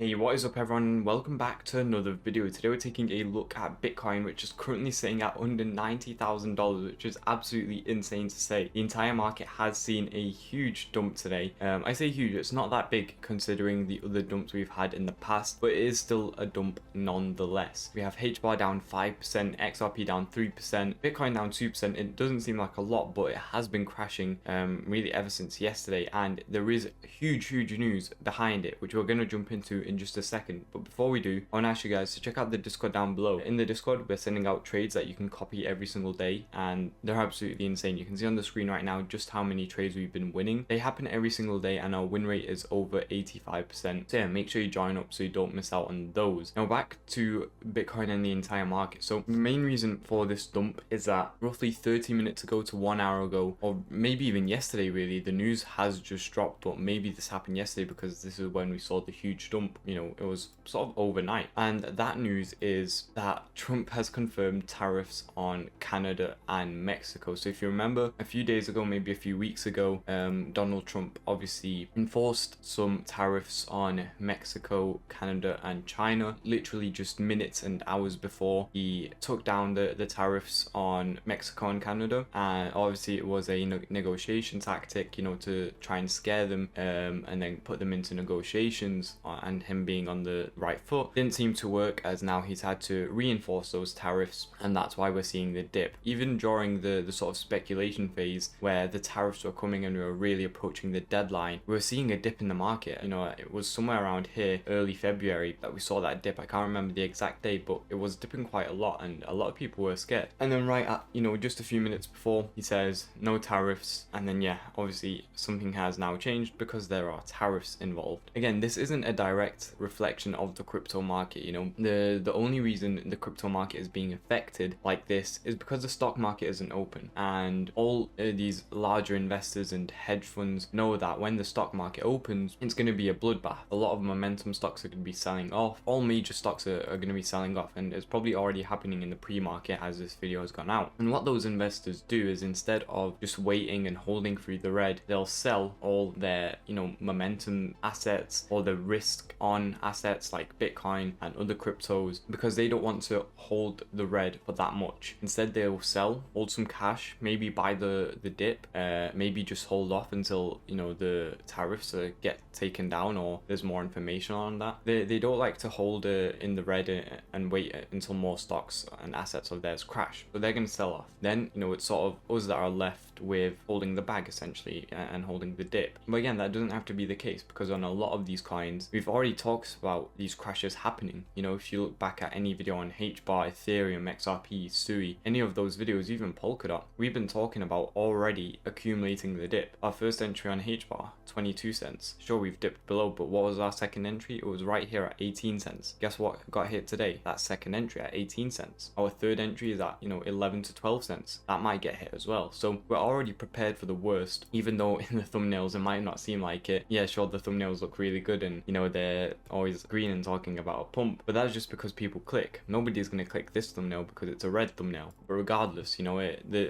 Hey, what is up everyone? Welcome back to another video. Today we're taking a look at Bitcoin, which is currently sitting at under $90,000, which is absolutely insane to say. The entire market has seen a huge dump today. I say huge, it's not that big considering the other dumps we've had in the past, but it is still a dump nonetheless. We have HBAR down 5%, XRP down 3%, Bitcoin down 2%. It doesn't seem like a lot, but it has been crashing really ever since yesterday, and there is huge news behind it, which we're going to jump into in just a second. But before we do, I want to ask you guys to check out the Discord down below. In the Discord, we're sending out trades that you can copy every single day, and they're absolutely insane. You can see on the screen right now just how many trades we've been winning. They happen every single day, and our win rate is over 85%. So yeah, make sure you join up so you don't miss out on those. Now back to Bitcoin and the entire market. So the main reason for this dump is that roughly 30 minutes ago to 1 hour ago, or maybe even yesterday really, the news has just dropped, but maybe this happened yesterday because this is when we saw the huge dump. You know, it was sort of overnight, and that news is that Trump has confirmed tariffs on Canada and Mexico. So if you remember a few days ago, maybe a few weeks ago, Donald Trump obviously enforced some tariffs on Mexico, Canada and China literally just minutes and hours before he took down the tariffs on Mexico and Canada. And obviously it was a negotiation tactic, you know, to try and scare them and then put them into negotiations, and him being on the right foot didn't seem to work, as now he's had to reinforce those tariffs, and that's why we're seeing the dip. Even during the sort of speculation phase where the tariffs were coming and we were really approaching the deadline, we were seeing a dip in the market. You know, it was somewhere around here early February that we saw that dip. I can't remember the exact date, but it was dipping quite a lot and a lot of people were scared. And then right at, you know, just a few minutes before, he says no tariffs, and then yeah, obviously something has now changed because there are tariffs involved. Again, this isn't a direct reflection of the crypto market. You know, the only reason the crypto market is being affected like this is because the stock market isn't open, and all these larger investors and hedge funds know that when the stock market opens, it's going to be a bloodbath. A lot of momentum stocks are going to be selling off. All major stocks are going to be selling off, and it's probably already happening in the pre-market as this video has gone out. And what those investors do is, instead of just waiting and holding through the red, they'll sell all their, you know, momentum assets or the risk on assets like Bitcoin and other cryptos, because they don't want to hold the red for that much. Instead, they'll sell, hold some cash, maybe buy the dip, maybe just hold off until, you know, the tariffs get taken down or there's more information on that. They don't like to hold in the red and wait until more stocks and assets of theirs crash. So they're going to sell off. Then, you know, it's sort of us that are left with holding the bag essentially and holding the dip. But again, that doesn't have to be the case, because on a lot of these coins, we've already talked about these crashes happening. You know, if you look back at any video on HBAR, Ethereum, XRP, SUI, any of those videos, even polkadot, we've been talking about already accumulating the dip. Our first entry on HBAR, 22 cents. Sure, we've dipped below, but what was our second entry? It was right here at 18 cents. Guess what got hit today? That second entry at 18 cents. Our third entry is at, you know, 11 to 12 cents. That might get hit as well. So we're already prepared for the worst, even though in the thumbnails it might not seem like it. Yeah, sure, the thumbnails look really good and, you know, they're always green and talking about a pump, but that's just because people click. Nobody's going to click this thumbnail because it's a red thumbnail. But regardless, you know,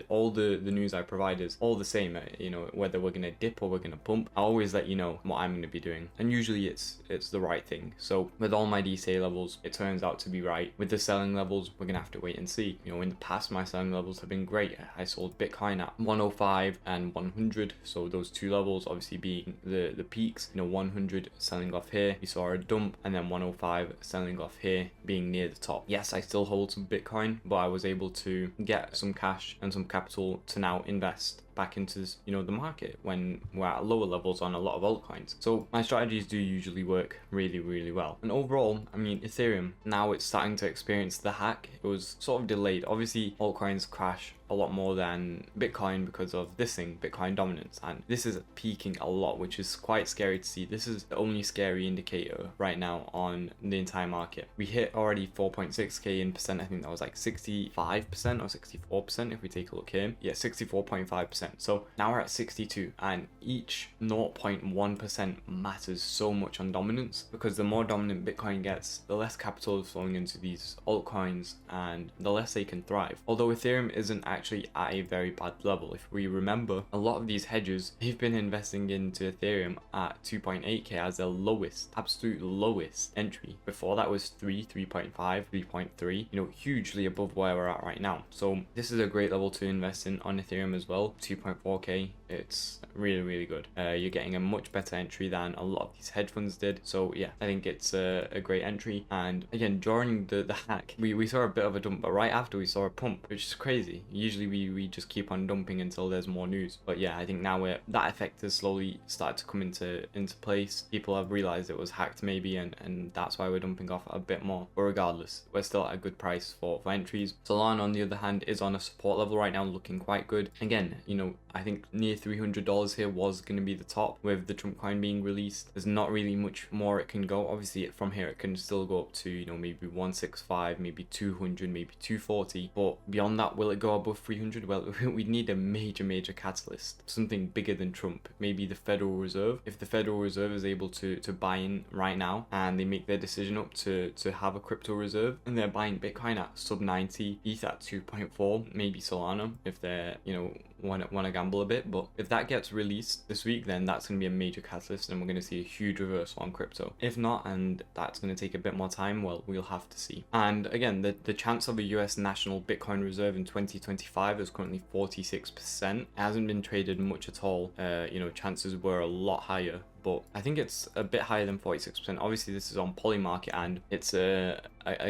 all the news I provide is all the same. You know, whether we're going to dip or we're going to pump, I always let you know what I'm going to be doing, and usually it's the right thing. So with all my DCA levels, it turns out to be right. With the selling levels, we're going to have to wait and see. You know, in the past, my selling levels have been great. I sold Bitcoin at 105 and 100, so those two levels obviously being the peaks. You know, 100 selling off here, we saw a dump, and then 105 selling off here being near the top. Yes, I still hold some Bitcoin, but I was able to get some cash and some capital to now invest back into, you know, the market when we're at lower levels on a lot of altcoins. So my strategies do usually work really well. And overall, I mean, Ethereum, now it's starting to experience the hack. It was sort of delayed. Obviously altcoins crash a lot more than Bitcoin because of this thing, Bitcoin dominance, and this is peaking a lot, which is quite scary to see. This is the only scary indicator right now on the entire market. We hit already 4.6k in percent. I think that was like 65% or 64% if we take a look here. Yeah, 64.5%. 1%. So now we're at 62, and each 0.1% matters so much on dominance, because the more dominant Bitcoin gets, the less capital is flowing into these altcoins and the less they can thrive. Although Ethereum isn't actually at a very bad level. If we remember, a lot of these hedges, they've been investing into Ethereum at 2.8k as their lowest, absolute lowest entry. Before that was 3.5, 3.3, you know, hugely above where we're at right now. So this is a great level to invest in on Ethereum as well. 2.4k, it's really good. You're getting a much better entry than a lot of these hedge funds did. So yeah, I think it's a great entry. And again, during the hack, we saw a bit of a dump, but right after we saw a pump, which is crazy. Usually we just keep on dumping until there's more news. But yeah, I think now that effect has slowly started to come into place. People have realized it was hacked maybe, and that's why we're dumping off a bit more. But regardless, we're still at a good price for entries. Solana, on the other hand, is on a support level right now, looking quite good. Again, you know, I think near $300 here was going to be the top with the Trump coin being released. There's not really much more it can go. Obviously, from here it can still go up to, you know, maybe 165, maybe 200, maybe 240. But beyond that, will it go above 300? Well, we need a major catalyst, something bigger than Trump. Maybe the Federal Reserve. If the Federal Reserve is able to buy in right now and they make their decision up to have a crypto reserve, and they're buying Bitcoin at sub 90, ETH at 2.4, maybe Solana if they're, you know, want to gamble a bit. But if that gets released this week, then that's going to be a major catalyst and we're going to see a huge reversal on crypto. If not, and that's going to take a bit more time, well, we'll have to see. And again, the chance of a US national Bitcoin reserve in 2025 is currently 46%. It hasn't been traded much at all. You know, chances were a lot higher, but I think it's a bit higher than 46%. Obviously, this is on Polymarket, and it's a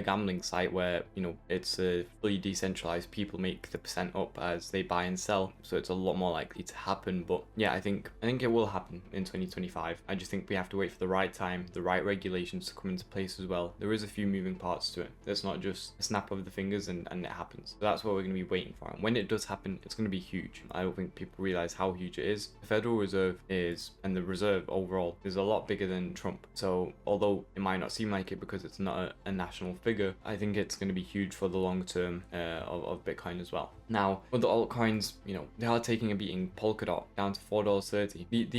gambling site where, you know, it's fully decentralized. People make the percent up as they buy and sell, so it's a lot more likely to happen. But yeah, I think it will happen in 2025. I just think we have to wait for the right time, the right regulations to come into place as well. There is a few moving parts to it. It's not just a snap of the fingers and it happens. So that's what we're going to be waiting for. And when it does happen, it's going to be huge. I don't think people realize how huge it is. The Federal Reserve is, and the reserve overall, is a lot bigger than Trump. So although it might not seem like it because it's not a national figure, I think it's going to be huge for the long term of Bitcoin as well. Now, with the altcoins, you know, they are taking a beating. Polkadot down to $4.30.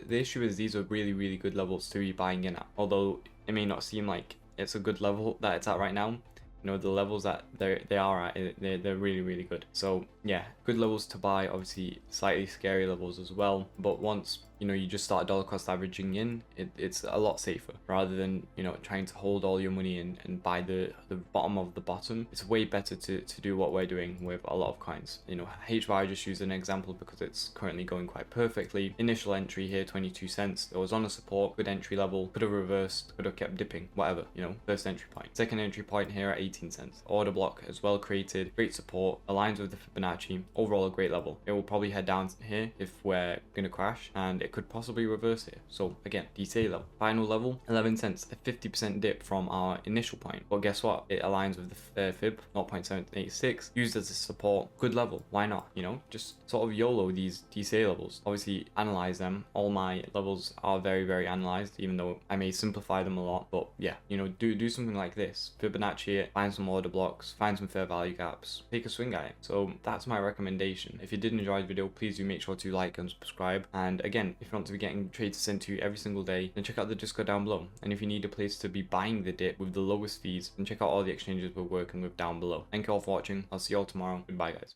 The issue is these are really good levels to be buying in at. Although it may not seem like it's a good level that it's at right now, you know, the levels that they are at, they're really good. So yeah, good levels to buy. Obviously slightly scary levels as well, but once, you know, you just start dollar cost averaging in, it's a lot safer rather than, you know, trying to hold all your money and buy the bottom of the bottom. It's way better to do what we're doing with a lot of coins. You know, HBAR, I just use an example because it's currently going quite perfectly. Initial entry here, 22 cents. It was on a support, good entry level, could have reversed, could have kept dipping, whatever, you know, first entry point. Second entry point here at 18 cents. Order block as well created, great support, aligns with the Fibonacci, overall a great level. It will probably head down here if we're gonna crash, and it could possibly reverse here. So again, DCA level. Final level, 11 cents, a 50% dip from our initial point. But guess what? It aligns with the fib, 0.786, used as a support. Good level. Why not? You know, just sort of YOLO these DCA levels. Obviously, analyze them. All my levels are very analyzed, even though I may simplify them a lot. But yeah, you know, do something like this. Fibonacci it, find some order blocks, find some fair value gaps, take a swing at it. So that's my recommendation. If you did enjoy the video, please do make sure to like and subscribe. And again, if you want to be getting trades sent to you every single day, then check out the Discord down below. And if you need a place to be buying the dip with the lowest fees, then check out all the exchanges we're working with down below. Thank you all for watching. I'll see you all tomorrow. Goodbye, guys.